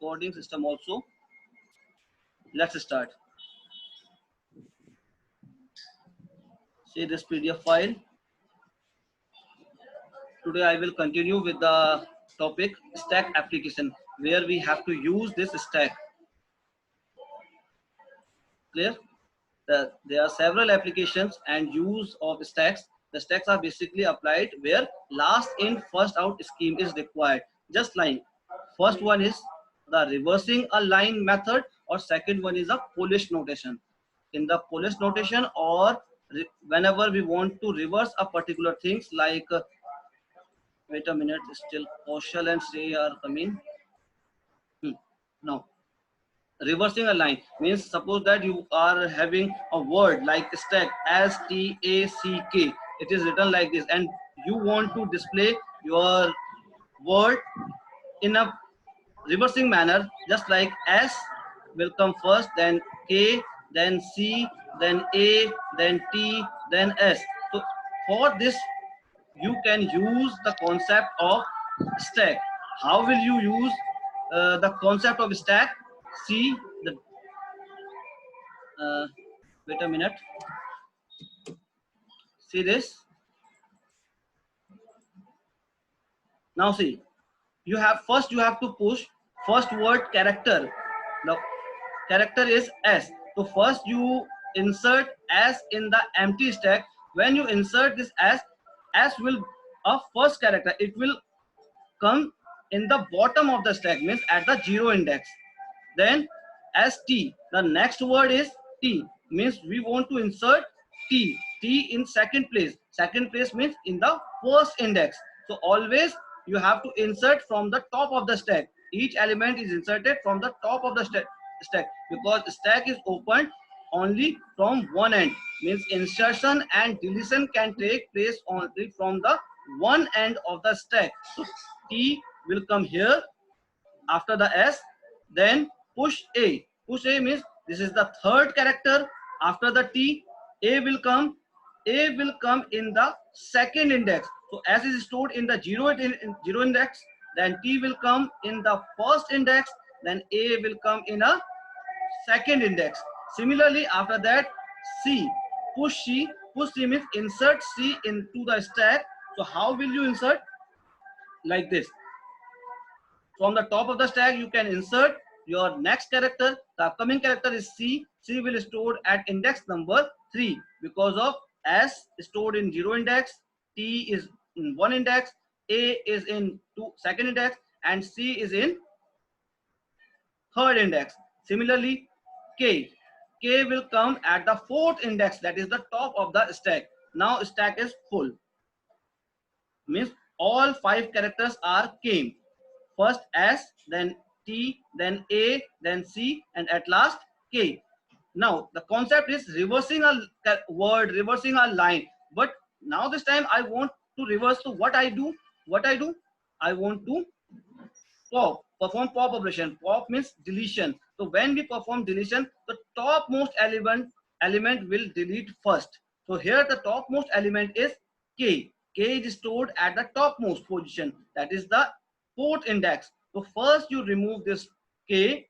recording system also. Let's start. See this PDF file. Today I will continue with the topic stack application, where we have to use this stack. Clear? There are several applications and use of stacks. The stacks are basically applied where last in first out scheme is required. Just like first one is the reversing a line method, or second one is a Polish notation. In the Polish notation, or whenever we want to reverse a particular things like wait a minute, still Kaushal and Shrey are coming. Now reversing a line means, suppose that you are having a word like stack, S-T-A-C-K, it is written like this, and you want to display your word in a reversing manner, just like S will come first, then K, then C, then A, then T, then S. So for this you can use the concept of stack. How will you use the concept of stack? See the wait a minute, see this. Now see, you have to push first word character. The character is S, so first you insert S in the empty stack. When you insert this S will a first character, it will come in the bottom of the stack, means at the 0 index. Then ST, the next word is T, means we want to insert T in second place. Second place means in the first index. So always you have to insert from the top of the stack. Each element is inserted from the top of the stack, because stack is opened only from one end, means insertion and deletion can take place only from the one end of the stack. So T will come here after the S. Then push A. Push A means this is the third character after the T. A will come in the second index. So S is stored in the 0 index, then T will come in the first index, then A will come in a second index. Similarly, after that, C, push C means insert C into the stack. So how will you insert? Like this. From the top of the stack, you can insert your next character. The upcoming character is C. C will stored at index number 3, because of S stored in 0 index, T is in 1 index, A is in second index, and C is in third index. Similarly, K will come at the 4th index, that is the top of the stack. Now stack is full, means all 5 characters are came. First S, then T, then A, then C, and at last K. Now the concept is reversing a word, reversing a line. But now this time I want to reverse. So what I do? I want to perform pop operation. Pop means deletion. So when we perform deletion, the topmost element will delete first. So here the topmost element is K. K is stored at the topmost position, that is the 4th index. So first you remove this K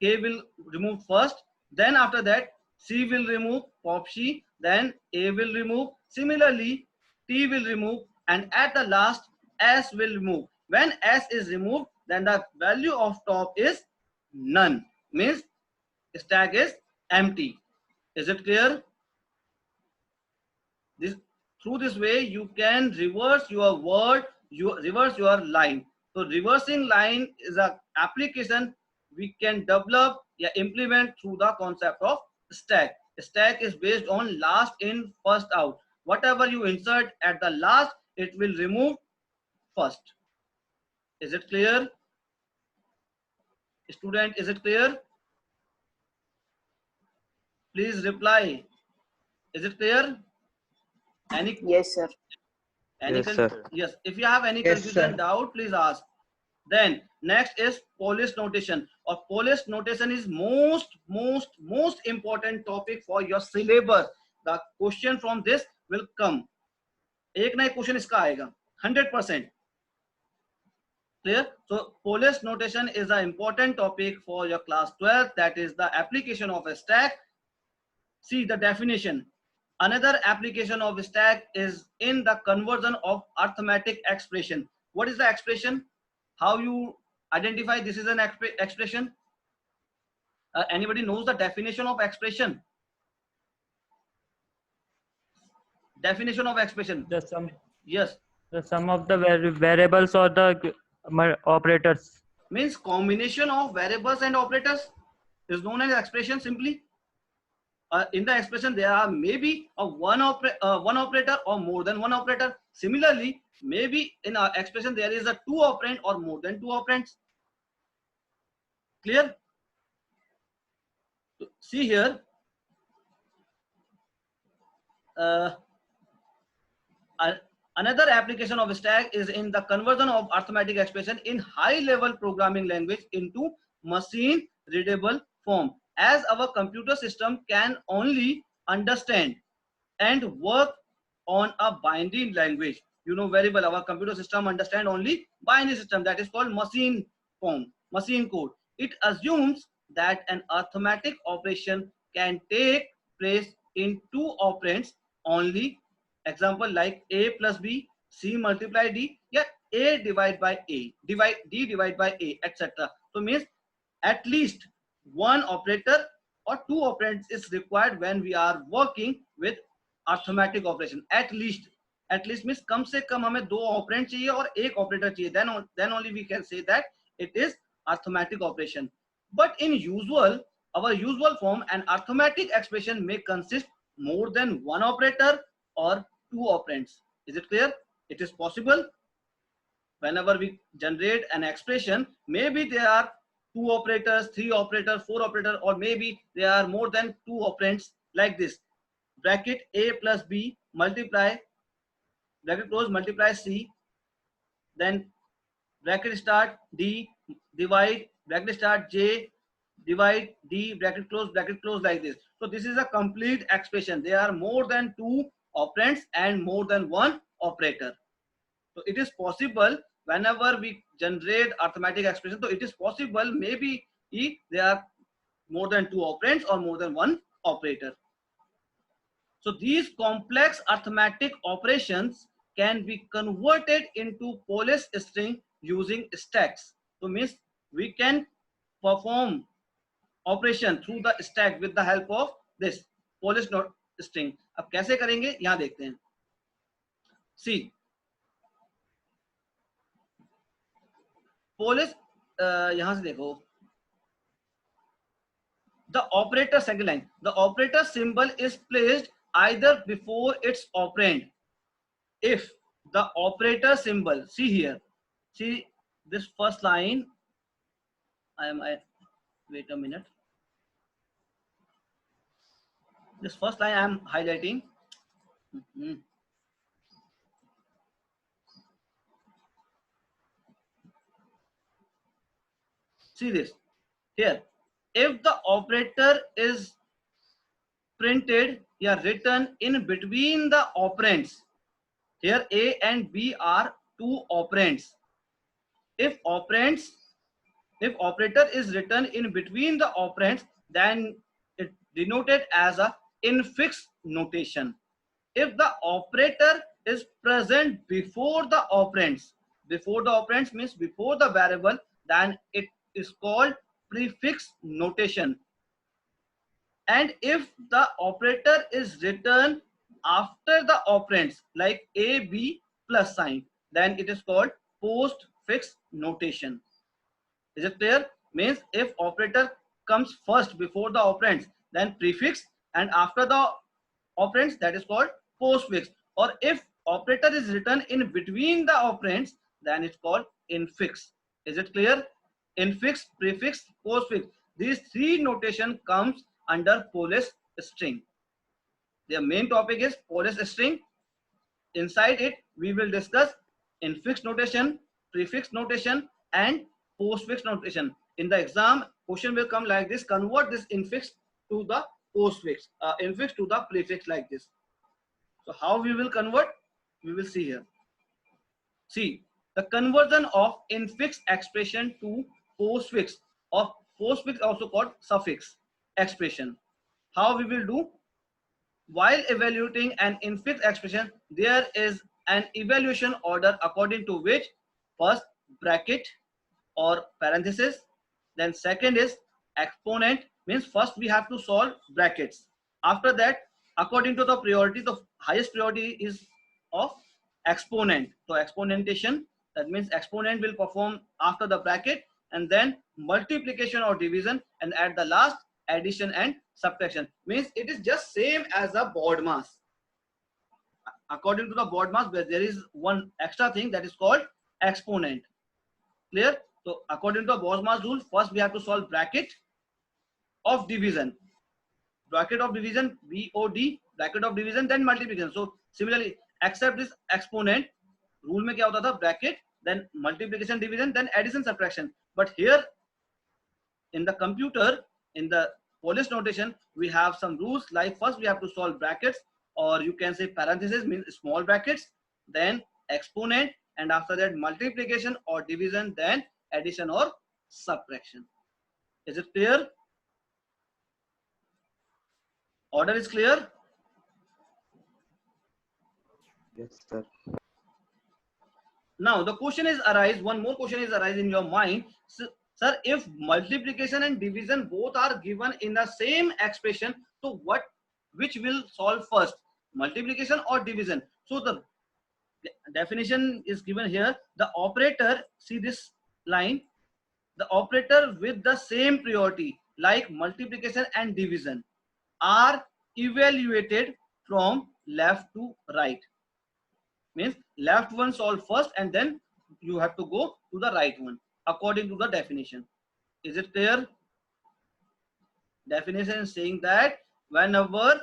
will remove first, then after that C will remove, pop C, then A will remove, similarly T will remove, and at the last S will remove. When S is removed, then the value of top is none, means stack is empty. Is it clear? Through this way you can reverse your word, reverse your line. So reversing line is an application we can develop, implement through the concept of stack. Stack is based on last in first out. Whatever you insert at the last, it will remove first. Is it clear? Student, is it clear? Please reply. Is it clear? Yes, sir. Yes, sir. Yes. If you have any confusion, doubt, please ask. Then next is Polish notation. Or Polish notation is most important topic for your syllabus. The question from this will come. एक ना एक question इसका आएगा 100%. Clear? So Polish notation is an important topic for your class 12. That is the application of a stack. See the definition. Another application of stack is in the conversion of arithmetic expression. What is the expression? How you identify this is an expression? Anybody knows the definition of expression? Definition of expression. The sum. Yes. The sum of the variables or the operators. Means combination of variables and operators is known as expression simply. In the expression there are maybe one operator or more than one operator. Similarly, maybe in our expression there is a two operand or more than two operands. Clear? See here, another application of stack is in the conversion of arithmetic expression in high level programming language into machine readable form. As our computer system can only understand and work on a binary language, you know very well, our computer system understand only binary system, that is called machine form, machine code. It assumes that an arithmetic operation can take place in two operands only. Example like a plus b, c multiply d, yeah, a divide by a, d divide by a, etc. So means at least one operator or two operands is required when we are working with arithmetic operation. At least means कम से कम हमें दो operand चाहिए और एक operator चाहिए, then only we can say that it is arithmetic operation. But in our usual form, an arithmetic expression may consist more than one operator or two operands. Is it clear? It is possible whenever we generate an expression, maybe there are two operators, three operators, four operators, or maybe there are more than two operands like this. Bracket a plus b multiply, bracket close, multiply c, then bracket start d divide, bracket start j divide d, bracket close, like this. So this is a complete expression. There are more than two operands and more than one operator. So it is possible whenever we generate arithmetic expression, so it is possible maybe if there are more than two operands or more than one operator. So these complex arithmetic operations can be converted into Polish string using stacks. So means we can perform operation through the stack with the help of this Polish string. अब कैसे करेंगे यहाँ देखते हैं. See, Polish यहाँ से देखो, the operator second line, the operator symbol is placed either before its operand. If the operator symbol, see here, see this first line, wait a minute, this first line I am highlighting. See this here, if the operator is printed or written in between the operands, here a and b are two operands. If operator is written in between the operands, then it denoted as a infix notation. If the operator is present before the operands means before the variable, then it is called prefix notation. And if the operator is written after the operands like a, b plus sign, then it is called postfix notation. Is it clear? Means if operator comes first before the operands, then prefix, and after the operands, that is called postfix. Or if operator is written in between the operands, then it's called infix. Is it clear? Infix, prefix, postfix. These three notation comes under Polish string. Their main topic is Polish string. Inside it, we will discuss infix notation, prefix notation, and postfix notation. In the exam, question will come like this: convert this infix to the postfix, infix to the prefix like this. So how we will convert? We will see here. See, the conversion of infix expression to postfix, or postfix also called suffix expression. How we will do? While evaluating an infix expression, there is an evaluation order according to which first bracket or parenthesis, then second is exponent, means first we have to solve brackets. After that, according to the priority, the highest priority is of exponent. So exponentation, that means exponent will perform after the bracket, and then multiplication or division, and at the last addition and subtraction. Means it is just same as a BODMAS. According to the BODMAS, there is one extra thing that is called exponent. Clear? So according to the BODMAS rule, first we have to solve bracket of division. Bracket of division, BOD, bracket of division, then multiplication. So similarly, except this exponent, rule में क्या होता था? Bracket, then multiplication, division, then addition, subtraction. But here in the computer, in the Polish notation, we have some rules, like first we have to solve brackets, or you can say parentheses, means small brackets, then exponent, and after that multiplication or division, then addition or subtraction. Is it clear? Order is clear? Yes, sir. Now the question is arise, one more question is arise in your mind. Sir, if multiplication and division both are given in the same expression, so which will solve first, multiplication or division? So the definition is given here. The operator, see this line, the operator with the same priority like multiplication and division are evaluated from left to right. Means left one solve first, and then you have to go to the right one according to the definition. Is it clear? Definition is saying that whenever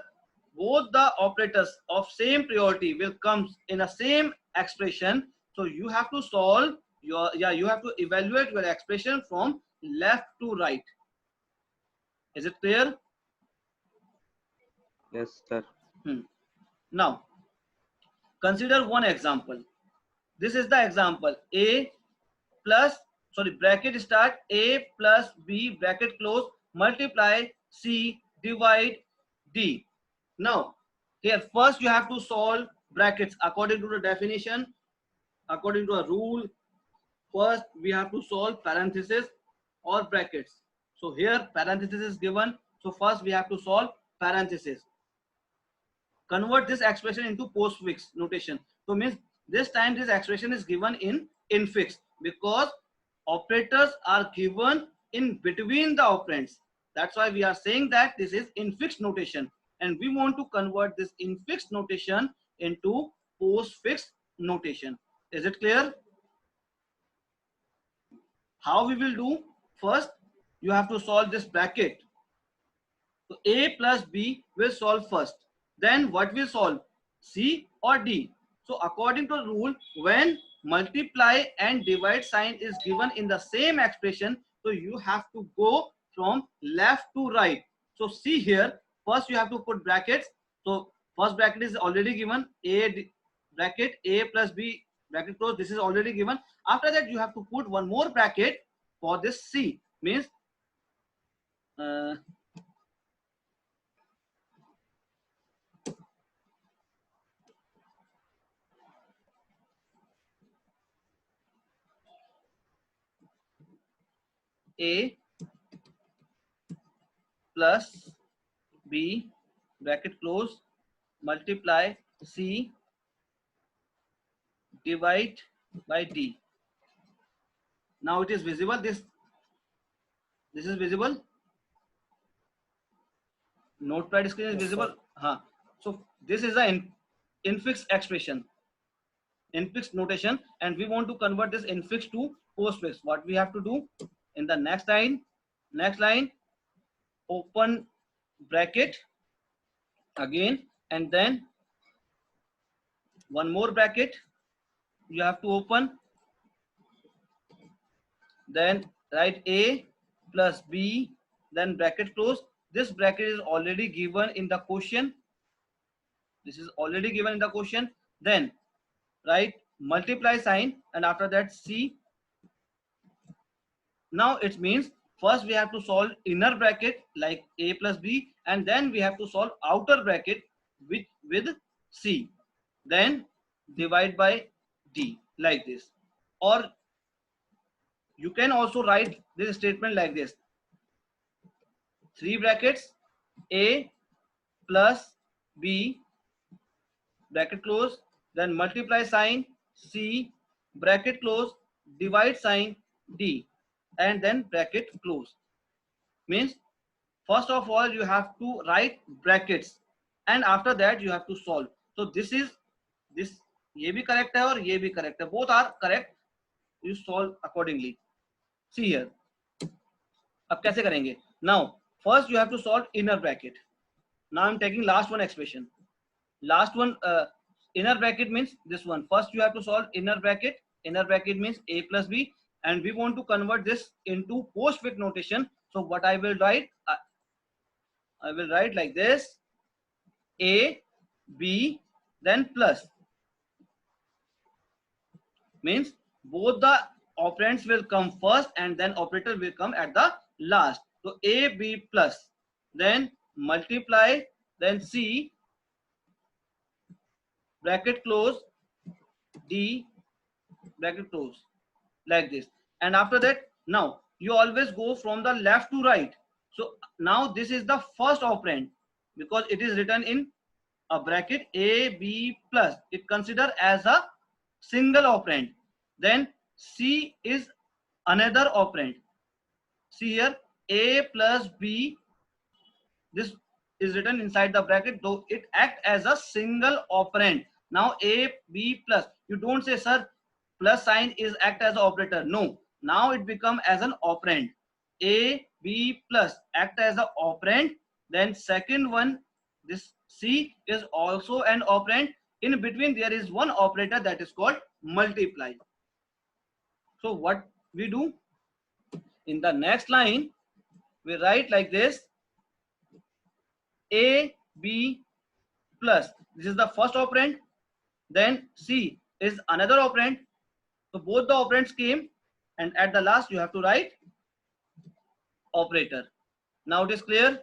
both the operators of same priority will come in a same expression, so you have to solve your, you have to evaluate your expression from left to right. Is it clear? Yes, sir. Now consider one example. This is the example. A plus, sorry, bracket start, A plus B, bracket close, multiply C, divide D. Now here first you have to solve brackets according to the definition, according to a rule. First we have to solve parentheses or brackets. So here parenthesis is given, so first we have to solve parentheses. Convert this expression into postfix notation. So means this time this expression is given in infix, because operators are given in between the operands. That's why we are saying that this is infix notation, and we want to convert this infix notation into postfix notation. Is it clear? How we will do? First you have to solve this bracket. So A plus B will solve first, then what will solve? C or D. So according to the rule, when multiply and divide sign is given in the same expression, so you have to go from left to right. So see here, first you have to put brackets. So first bracket is already given, A bracket, A plus B bracket close, this is already given. After that you have to put one more bracket for this C, means A plus B bracket close, multiply C, divide by D. Now it is visible, this is visible, notepad screen is visible. So this is the infix expression, infix notation, and we want to convert this infix to postfix. What we have to do in the next line, open bracket again, and then one more bracket you have to open, then write A plus B, then bracket close. This bracket is already given in the question. This is already given in the question. Then write multiply sign, and after that C. Now it means first we have to solve inner bracket like a plus b, and then we have to solve outer bracket with c, then divide by d like this. Or you can also write this statement like this: three brackets, a plus b bracket close, then multiply sign c bracket close, divide sign d, and then bracket close. Means first of all you have to write brackets, and after that you have to solve. So this is this, ये भी correct है और ये भी correct है, both are correct. You solve accordingly. See here. अब कैसे करेंगे? Now first you have to solve inner bracket. Now I'm taking last one expression. Last one, inner bracket means this one. First you have to solve inner bracket. Inner bracket means a plus b, and we want to convert this into postfix notation. So what I will write? I will write like this: a, b, then plus. Means both the operands will come first and then operator will come at the last. So a, b plus, then multiply, then c bracket close, d bracket close, like this. And after that, now you always go from the left to right. So now this is the first operand because it is written in a bracket a, b plus. It consider as a single operand. Then c is another operand. See here, a plus b, this is written inside the bracket, though it act as a single operand. Now a, b plus, you don't say sir plus sign is act as an operator. No, now it become as an operand. A, b plus act as an operand. Then second one, this c is also an operand. In between there is one operator that is called multiply. So what we do in the next line, we write like this: a, b plus, this is the first operand, then c is another operand. So both the operands came, and at the last you have to write operator. Now it is clear?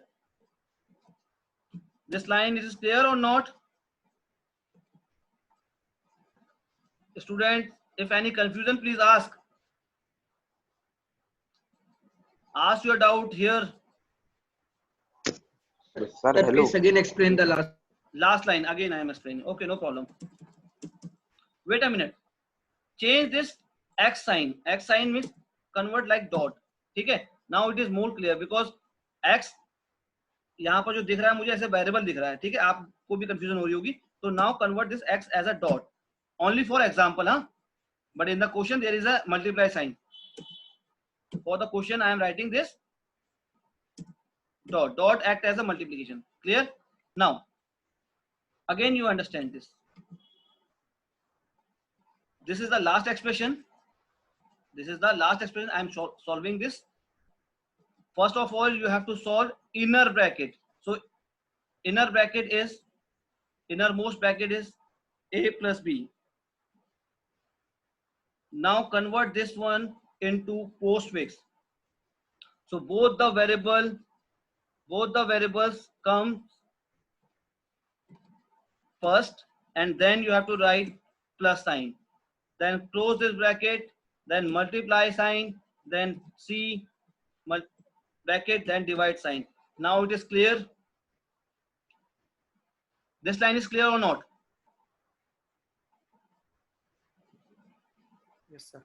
This line is clear or not? Students, if any confusion, please ask. Ask your doubt here. Sir, Sir, hello. please again explain the Last line again I am explaining. Okay, no problem. Wait a minute. Change this x sign. X sign means convert like dot. ठीक है? Now it is more clear because x यहाँ पर जो दिख रहा है मुझे ऐसे वेरिएबल दिख रहा है. ठीक है? आपको भी कंफ्यूजन हो रही होगी. So now convert this x as a dot. Only for example, huh? But in the question there is a multiply sign. For the question I am writing this dot. Dot act as a multiplication. Clear? Now again you understand this. This is the last expression. This is the last expression. I am solving this. First of all, you have to solve inner bracket. So inner bracket is, innermost bracket is a plus b. Now convert this one into postfix. So both the variables come first, and then you have to write plus sign. Then close this bracket, then multiply sign, then c bracket, then divide sign. Now it is clear. This line is clear or not? Yes, sir.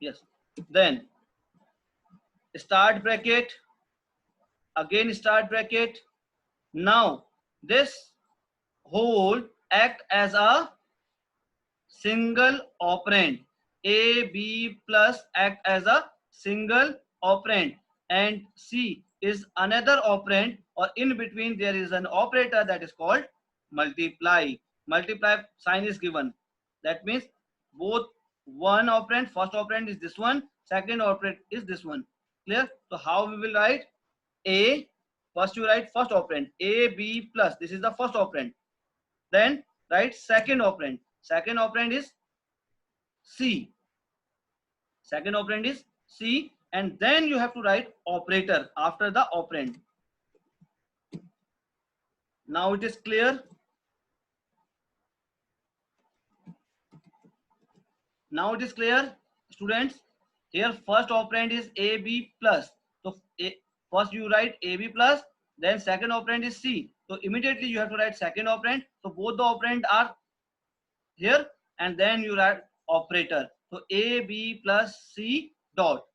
Yes. Then start bracket, again start bracket. Now this whole act as a single operand. A, b plus act as a single operand, and c is another operand, or in between there is an operator that is called multiply. Multiply sign is given. That means both one operand, first operand is this one, second operand is this one. Clear? So how we will write? A, first you write first operand, a, b plus, this is the first operand. Then write second operand. Second operand is C. Second operand is C, and then you have to write operator after the operand. Now it is clear. Now it is clear, students. Here first operand is AB plus. So first you write AB plus, then second operand is C. So immediately you have to write second operand. So both the operand are here, and then you write operator. So AB plus C dot.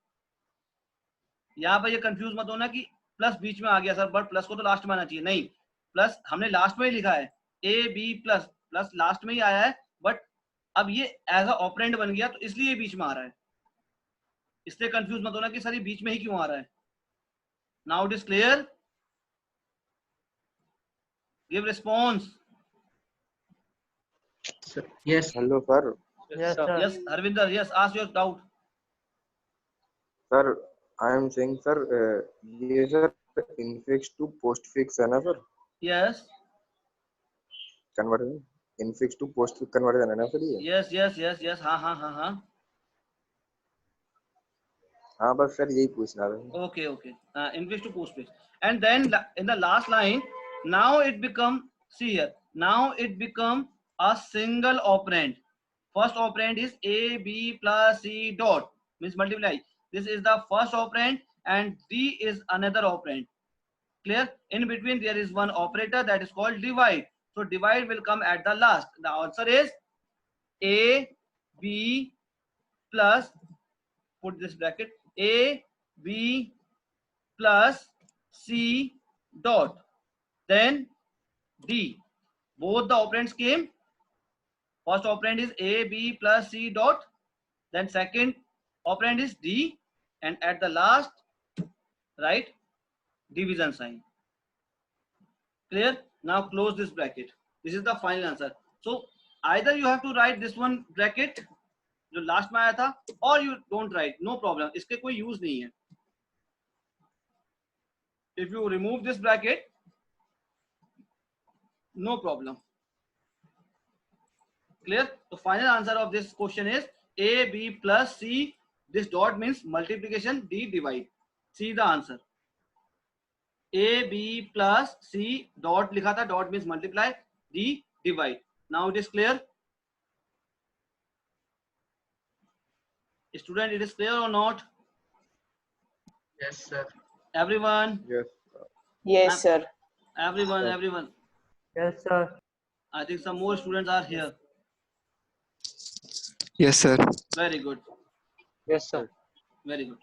यहाँ पर ये confuse मत होना कि plus बीच में आ गया sir, but plus को तो लास्ट में आना चाहिए, नहीं, प्लस हमने लास्ट में ही लिखा है, A B plus, plus last में ही आया है, बट अब ये एज अ ऑपरेंड बन गया तो इसलिए बीच में आ रहा है, इसलिए कंफ्यूज मत होना कि सर ये बीच में ही क्यों आ रहा है. Now it is clear. Give response. Yes. Hello, sir. Yes, sir. Yes Harvinder, yes ask your doubt. Sir, I am saying, sir, ये sir infix to postfix है ना sir? Yes Conversion. Infix to postfix conversion है ना sir ये? Yes yes yes yes, हाँ हाँ हाँ हाँ. हाँ बस sir यही पूछना था. Okay, okay. Infix to postfix, and then in the last line, now it become, see here, now it become a single operand. First operand is A B plus C dot, means multiply. This is the first operand, and D is another operand. Clear? In between there is one operator that is called divide. So divide will come at the last. The answer is A B plus, put this bracket, A B plus C dot, then D. Both the operands came. First operand is A B plus C dot, then second operand is D, and at the last write division sign. Clear? Now close this bracket. This is the final answer. So either you have to write this one bracket जो last में आया था, और you don't write, no problem, इसके कोई use नहीं है. If you remove this bracket, no problem. Clear? तो final answer of this question is a B plus c. This dot means multiplication, d divide. See the answer. A B plus c dot लिखा था, dot means multiply, d divide. Now it is clear. Student, it is clear or not? Yes, sir. Everyone? Yes. Yes, sir. Everyone. Yes, sir. I think some more students are here. Yes, sir. Very good. Yes, sir. Very good.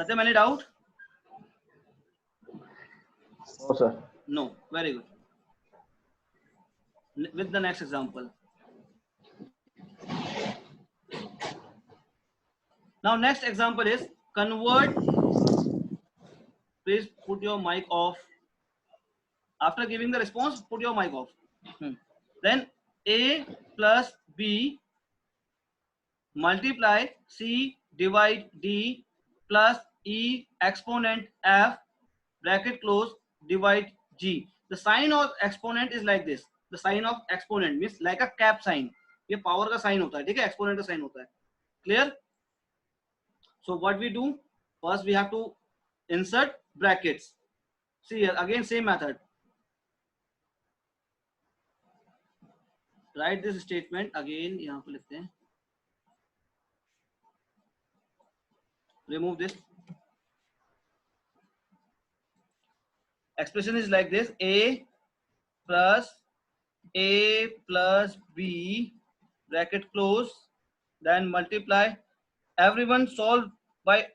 Satyam, any doubt? No sir. No. Very good. With the next example. Now next example is convert. Please put your mic off. After giving the response, put your mic off. Then A plus B multiply C divide D plus E exponent F bracket close divide G. The sign of exponent is like this. The sign of exponent means like a cap sign. ये power का sign होता है, ठीक है, exponent का sign होता है. Clear? So what we do? First we have to insert brackets. See here again same method. Write this statement again. यहाँ पे लिखते हैं. Remove this. Expression is like this: A plus B bracket close, then multiply. Everyone solve by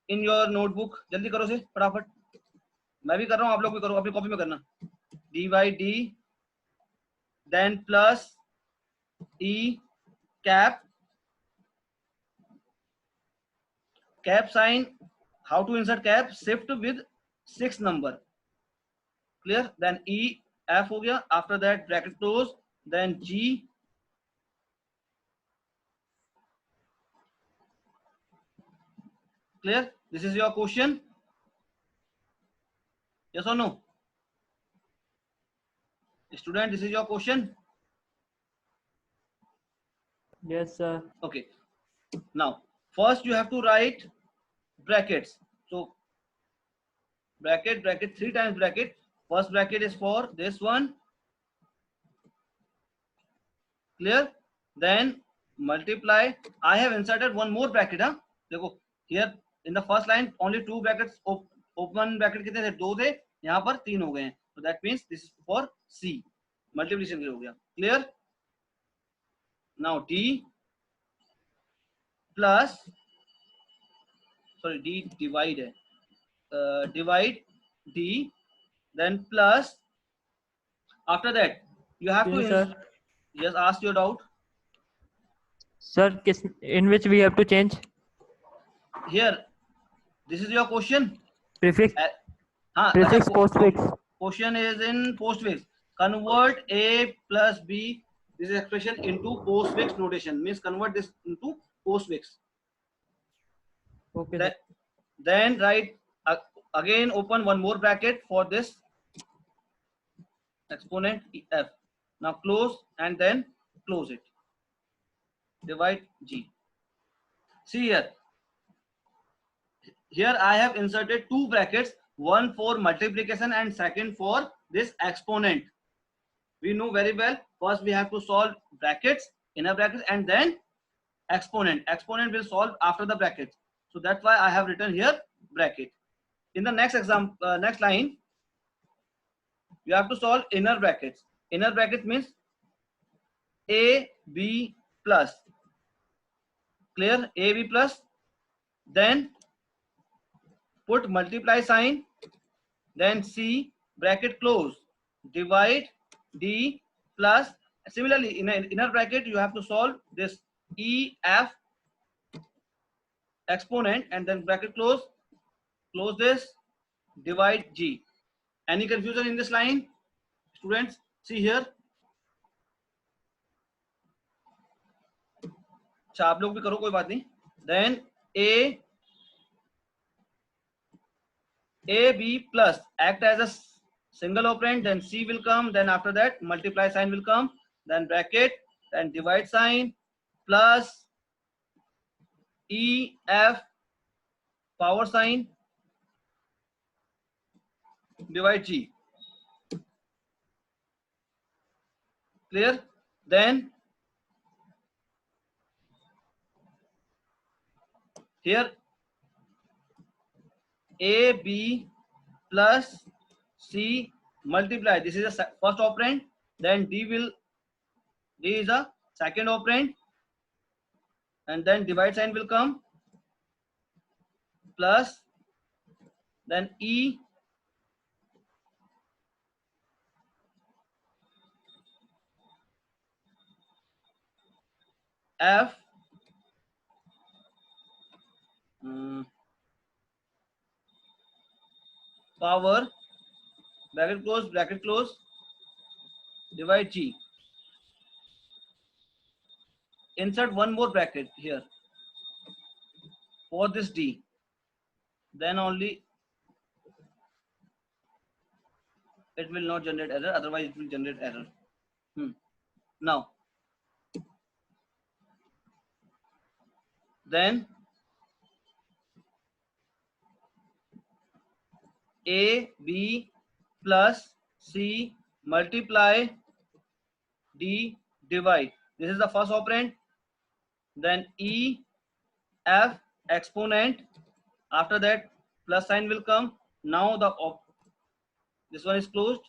in your notebook. जल्दी करो से फटाफट. मैं भी कर रहा हूँ, आप लोग भी करो, अपनी कॉपी में करना. D by D, then plus E cap sign. How to insert cap? Shift with 6 number. Clear? Then E F हो गया. After that bracket close, then G. Clear? This is your question. Yes or no? Student, this is your question. Yes, sir. Okay. Now, first you have to write brackets. So bracket, 3 times bracket. First bracket is for this one. Clear? Then multiply. I have inserted one more bracket. Huh? देखो here in the first line only 2 brackets open bracket कितने थे? 2 थे. यहाँ पर 3 हो गए हैं. So that means this is for C. Multiplication हो गया. Clear? Now D plus, sorry, D divide है. Divide D, then plus. After that you have to Yes, sir. just ask your doubt. Sir, in which we have to change? Here, this is your question. Prefix. हाँ, Prefix postfix. Question is in postfix. Convert A plus B, this is expression, into postfix notation. Means convert this into postfix. Okay, sir. Then write again, open one more bracket for this exponent F. Now close and then close it. Divide G. See here. Here I have inserted 2 brackets, one for multiplication and second for this exponent. We know very well, first we have to solve brackets, inner brackets, and then exponent. Exponent will solve after the brackets. So that's why I have written here bracket. In the next example, next line, you have to solve inner brackets. Inner bracket means A, B plus. Clear? A, B plus. Then put multiply sign, then C, bracket close, divide D plus. Similarly, in an inner bracket you have to solve this E, F exponent, and then bracket close, close this, divide G. Any confusion in this line, students? See here. अच्छा, आप लोग भी करो, कोई बात नहीं. Then A, B plus act as a single operand, then C will come, then after that multiply sign will come, then bracket, then divide sign, plus E, F, power sign, divide G. Clear? Then here A, B plus C multiply. This is a first operand. Then D is a second operand. And then divide sign will come. Plus. Then E. F. Power, bracket close, divide G. Insert one more bracket here for this D. Then only it will not generate error, otherwise it will generate error. Now, then A, B plus C multiply D divide. This is the first operand. Then E, F exponent. After that plus sign will come. Now this one is closed.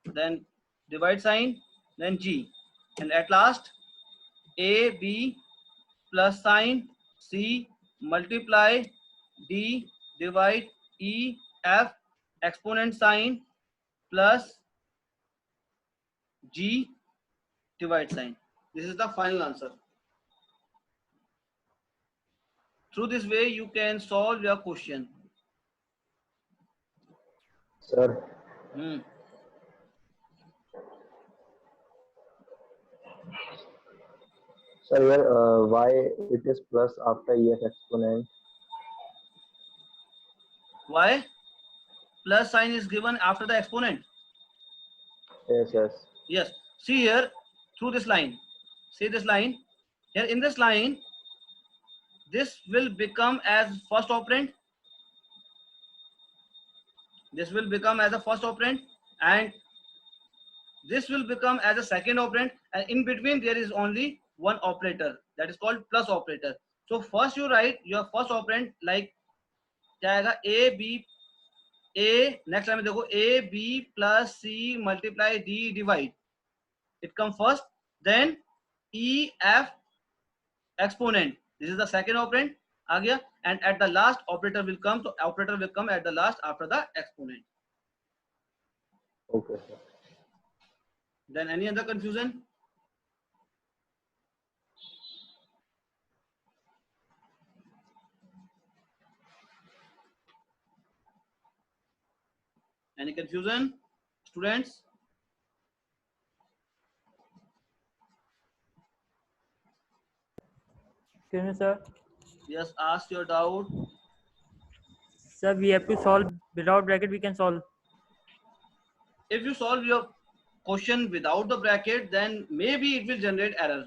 Then divide sign. Then G. And at last A, B plus sign, C multiply D divide E, F exponent sign plus G divide sign. This is the final answer. Through this way you can solve your question. Sir. Sir, here why it is plus after EF exponent? Why? Plus sign is given after the exponent. Yes. Yes. See here, through this line. See this line. Here in this line, this will become as first operand. This will become as a first operand, and this will become as a second operand, and in between there is only one operator, that is called plus operator. So first you write your first operand like क्या आएगा, a b a, next time देखो a b plus c multiply d divide, it come first, then e f exponent, this is the second operand आ गया, and at the last operator will come, so operator will come at the last after the exponent. Okay, sir. Then any other confusion? Any confusion, students? Excuse me, sir. Yes, ask your doubt. Sir, we have to solve without bracket. We can solve. If you solve your question without the bracket, then maybe it will generate error.